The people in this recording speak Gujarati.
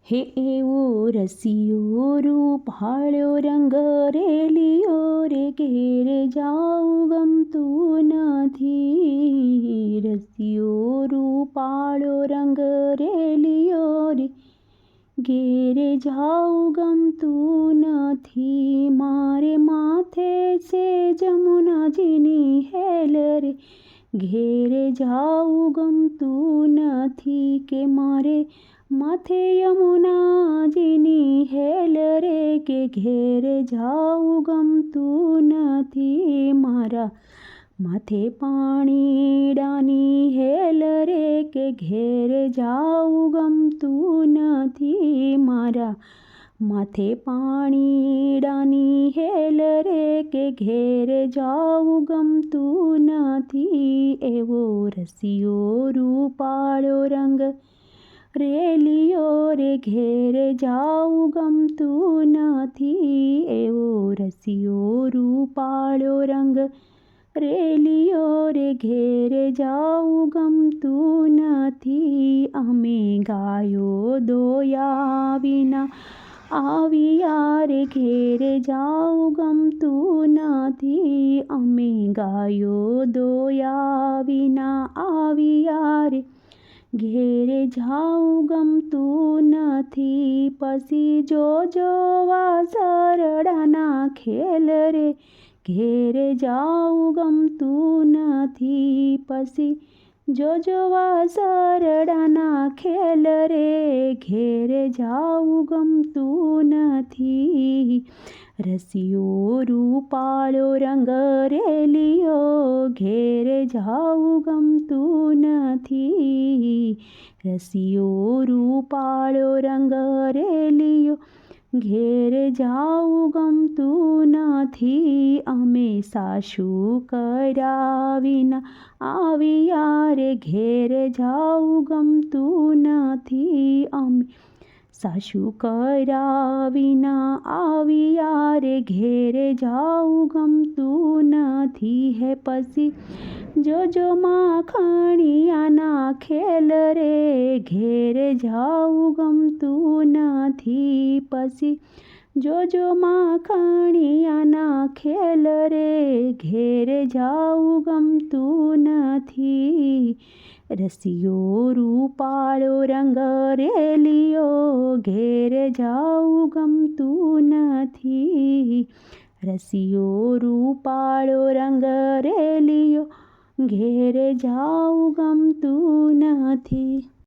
હે એવો રસિયો રૂપાળો રંગ રેલિયો રે ઘેર જાવું ગમતું નથી. રસિયો રૂપાળો રંગ રેલિયો રે ઘેર જાવું ગમતું નથી. મારે માથે છે જમુનાજીની હેલ રે ઘેર જાવું ગમતું નથી. કે મારે માથે યમુનાજીની હેલ રે કે ઘેર જાવું ગમતું નથી. મારા માથે પાણીડાની હેલ રે કે ઘેર જાવું ગમતું નથી. મારા માથે પાણીડાની હેલ રે કે ઘેર જાવું ગમતું નથી. એવો રસિયો રૂપાળો રંગ રેલિયો રે ઘેર જાવું ગમતું નથી. એવો રસિયો રૂપાળો રંગ રેલિયો રે ઘેર જાવું ગમતું નથી. અમે ગાયો દોયા વિના આવ્યા રે ઘેર જાવું ગમતું નથી. અમે ગાયો દોયા વિના આવ્યા રે ઘેર જાવું ગમતું નથી. પછી જોજો વાસરડાના ખેલ રે ઘેર જાવું ગમતું નથી. પછી જોજો વાસરડાના ખેલ રે ઘેર જાવું ગમતું નથી. રસિયો રૂપાળો રંગ રેલિયો ઘેર જાવું ગમતું નથી. રસિયો રૂપાળો રંગ રેલિયો ઘેર જાવું ગમતું નથી. અમે સાસુ કર્યા વિના આવ્યા રે ઘેર જાવું ગમતું નથી. અમે સાસુ કર્યા વિના આવ્યા રે ઘેર જાવું ગમતું નથી. હે પછી જોજો માખણિયાના ખેલ રે ઘેર જાવું ગમતું નથી. પછી જોજો માખણિયાના ખેલ રે ઘેર જાવું ગમતું નથી. રસિયો રૂપાળો રંગ રેલિયો ઘેર જાવું ગમતું નથી. રસિયો રૂપાળો રંગ રેલિયો ઘેર જાવું ગમતું નથી.